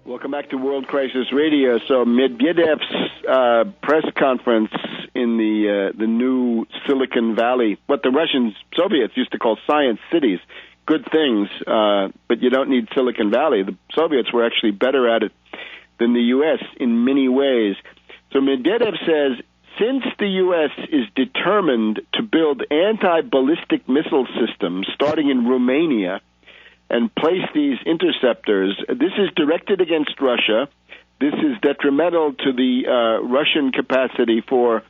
Welcome back to World Crisis Radio. So Medvedev's press conference in the new Silicon Valley, what the Soviets used to call science cities, good things, but you don't need Silicon Valley. The Soviets were actually better at it than the U.S. in many ways. So Medvedev says, since the U.S. is determined to build anti-ballistic missile systems starting in Romania, and place these interceptors. This is directed against Russia. This is detrimental to the Russian capacity for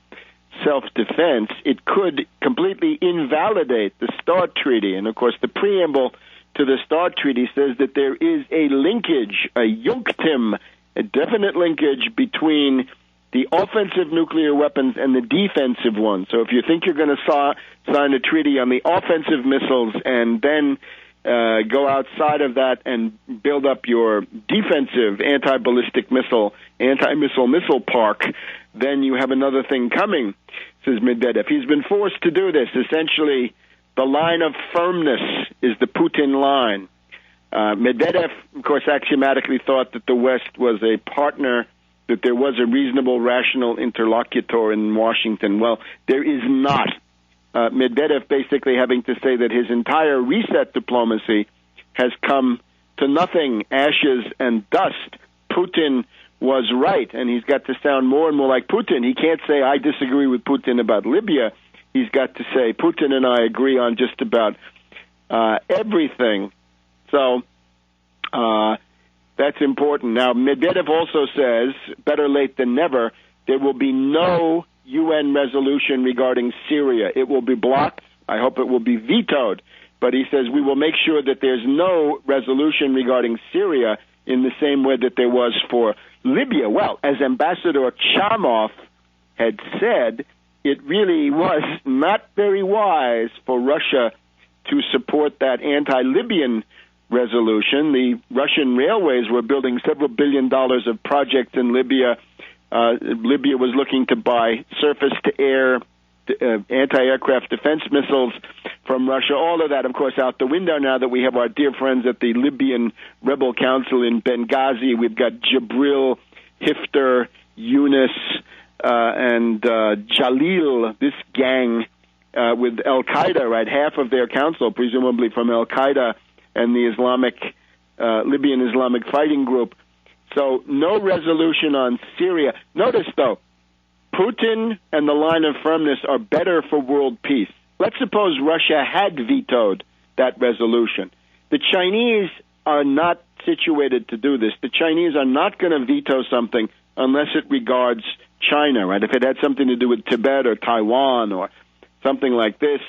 self-defense. It could completely invalidate the START Treaty. And, of course, the preamble to the START Treaty says that there is a linkage, a junctim, a definite linkage between the offensive nuclear weapons and the defensive ones. So if you think you're going to sign a treaty on the offensive missiles and then go outside of that and build up your defensive anti-ballistic missile park, then you have another thing coming, says Medvedev. He's been forced to do this. Essentially, the line of firmness is the Putin line. Medvedev, of course, axiomatically thought that the West was a partner, that there was a reasonable, rational interlocutor in Washington. Well, there is not. Medvedev basically having to say that his entire reset diplomacy has come to nothing, ashes and dust. Putin was right, and he's got to sound more and more like Putin. He can't say, I disagree with Putin about Libya. He's got to say, Putin and I agree on just about everything. So that's important. Now, Medvedev also says, better late than never, there will be no UN resolution regarding Syria. It will be blocked. I hope it will be vetoed. But he says we will make sure that there's no resolution regarding Syria in the same way that there was for Libya. Well, as Ambassador Chamov had said, it really was not very wise for Russia to support that anti-Libyan resolution. The Russian railways were building several $1 billion of projects in Libya. Libya was looking to buy surface-to-air anti-aircraft defense missiles from Russia. All of that, of course, out the window now that we have our dear friends at the Libyan Rebel Council in Benghazi. We've got Jibril, Hifter, Yunus, and Jalil, this gang with Al-Qaeda, right? Half of their council, presumably from Al-Qaeda and the Libyan Islamic Fighting Group. So no resolution on Syria. Notice, though, Putin and the line of firmness are better for world peace. Let's suppose Russia had vetoed that resolution. The Chinese are not situated to do this. The Chinese are not going to veto something unless it regards China, right? If it had something to do with Tibet or Taiwan or something like this,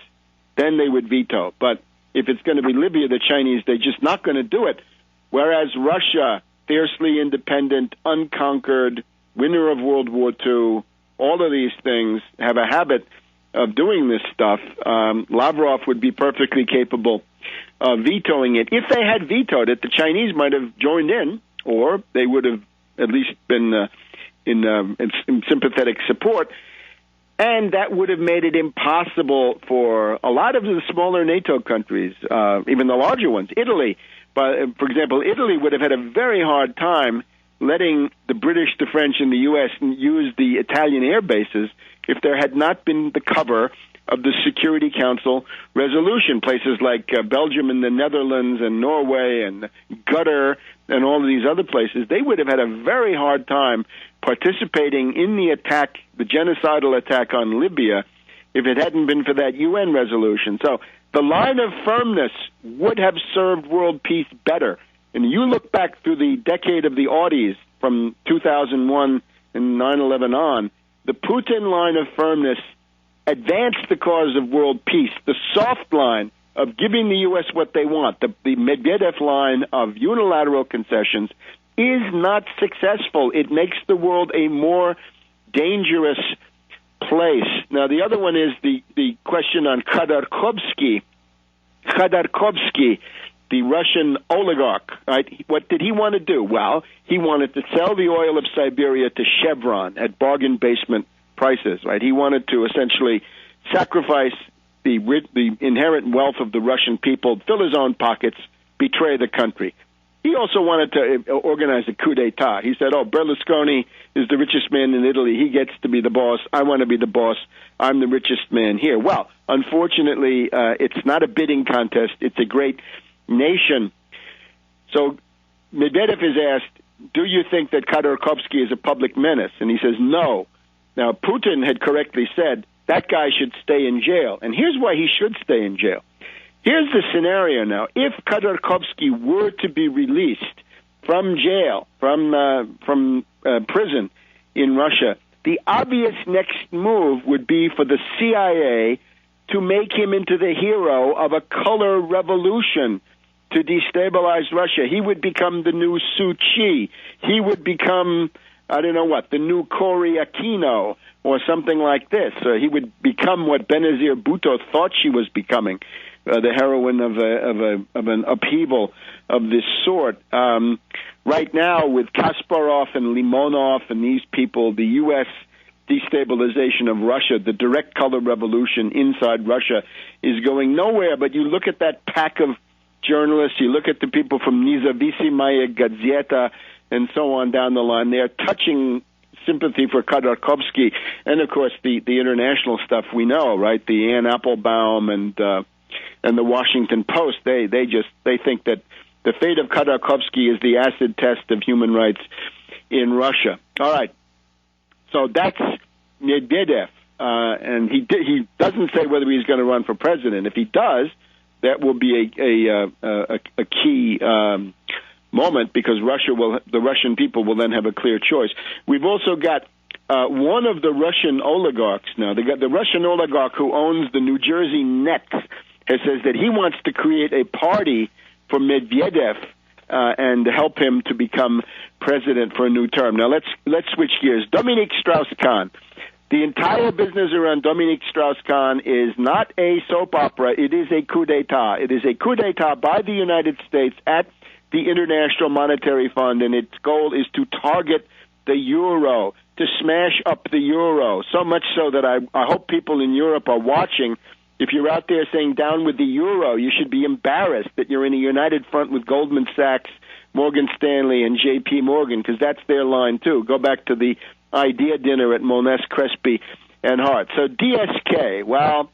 then they would veto. But if it's going to be Libya, the Chinese, they're just not going to do it. Whereas Russia, fiercely independent, unconquered, winner of World War II, all of these things have a habit of doing this stuff. Lavrov would be perfectly capable of vetoing it. If they had vetoed it, the Chinese might have joined in, or they would have at least been in sympathetic support, and that would have made it impossible for a lot of the smaller NATO countries, even the larger ones, Italy. But, for example, Italy would have had a very hard time letting the British, the French, and the U.S. use the Italian air bases if there had not been the cover of the Security Council resolution. Places like Belgium and the Netherlands and Norway and Qatar and all of these other places, they would have had a very hard time participating in the attack, the genocidal attack on Libya, if it hadn't been for that UN resolution. So the line of firmness would have served world peace better. And you look back through the decade of the Audis from 2001 and 9/11 on, the Putin line of firmness advanced the cause of world peace. The soft line of giving the U.S. what they want, the Medvedev line of unilateral concessions, is not successful. It makes the world a more dangerous place. Now, the other one is the question on Khodorkovsky. Khodorkovsky, the Russian oligarch, right? What did he want to do? Well, he wanted to sell the oil of Siberia to Chevron at bargain basement prices, right? He wanted to essentially sacrifice the inherent wealth of the Russian people, fill his own pockets, betray the country. he also wanted to organize a coup d'etat. He said, Berlusconi is the richest man in Italy. He gets to be the boss. I want to be the boss. I'm the richest man here. Well, unfortunately, it's not a bidding contest. It's a great nation. So Medvedev is asked, do you think that Khodorkovsky is a public menace? And he says, no. Now, Putin had correctly said that guy should stay in jail. And here's why he should stay in jail. Here's the scenario now. If Khodorkovsky were to be released from jail, from prison in Russia, the obvious next move would be for the CIA to make him into the hero of a color revolution to destabilize Russia. He would become the new Suu Kyi. He would become, I don't know what, the new Cory Aquino or something like this. He would become what Benazir Bhutto thought she was becoming, the heroine of an upheaval of this sort. Right now, with Kasparov and Limonov and these people, the U.S. destabilization of Russia, the direct color revolution inside Russia, is going nowhere. But you look at that pack of journalists, you look at the people from Nezavisimaya Gazeta and so on down the line, they're touching sympathy for Khodorkovsky. And, of course, the international stuff we know, right, the Ann Applebaum and the Washington Post, they think that the fate of Khodorkovsky is the acid test of human rights in Russia. All right. So that's Medvedev, and he doesn't say whether he's going to run for president. If he does, that will be a key moment, because the Russian people will then have a clear choice. We've also got one of the Russian oligarchs now. The Russian oligarch who owns the New Jersey Nets has says that he wants to create a party for Medvedev and help him to become president for a new term. Now let's switch gears. Dominique Strauss-Kahn. The entire business around Dominique Strauss-Kahn is not a soap opera. It is a coup d'etat. It is a coup d'etat by the United States at the International Monetary Fund, and its goal is to target the euro, to smash up the euro, so much so that I hope people in Europe are watching. If you're out there saying down with the euro, you should be embarrassed that you're in a united front with Goldman Sachs, Morgan Stanley, and J.P. Morgan, because that's their line, too. Go back to the idea dinner at Molness, Crespi, and Hart. So DSK, well,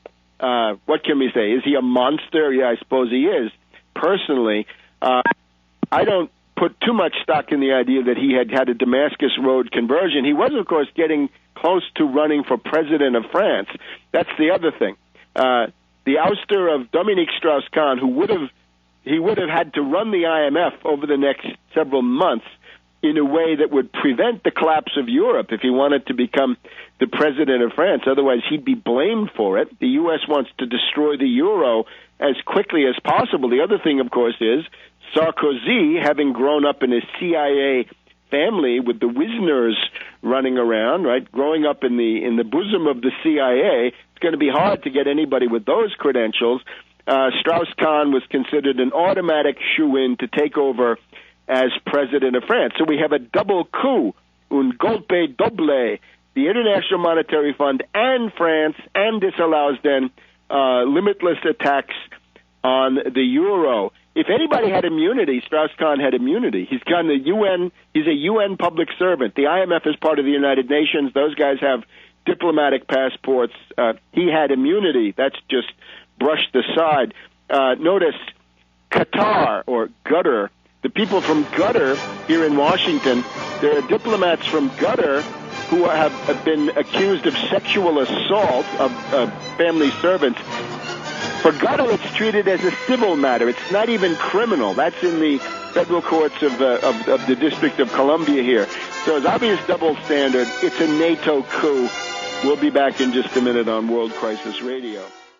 what can we say? Is he a monster? Yeah, I suppose he is. Personally, I don't put too much stock in the idea that he had a Damascus Road conversion. He was, of course, getting close to running for president of France. That's the other thing. The ouster of Dominique Strauss-Kahn, who would have had to run the IMF over the next several months in a way that would prevent the collapse of Europe if he wanted to become the president of France. Otherwise, he'd be blamed for it. The U.S. wants to destroy the euro as quickly as possible. The other thing, of course, is Sarkozy, having grown up in a CIA family with the Wisners running around, right, growing up in the bosom of the CIA, it's going to be hard to get anybody with those credentials. Strauss-Kahn was considered an automatic shoo-in to take over as president of France. So we have a double coup, un golpe doble, the International Monetary Fund and France, and this allows then limitless attacks on the euro. If anybody had immunity, Strauss-Kahn had immunity. He's gone the UN. He's a UN public servant. The IMF is part of the United Nations. Those guys have diplomatic passports. He had immunity. That's just brushed aside. Notice Qatar, or Qatar. The people from Qatar here in Washington, there are diplomats from Qatar who have been accused of sexual assault of family servants. For Qatar, it's treated as a civil matter. It's not even criminal. That's in the federal courts of the District of Columbia here. So it's obvious double standard. It's a NATO coup. We'll be back in just a minute on World Crisis Radio.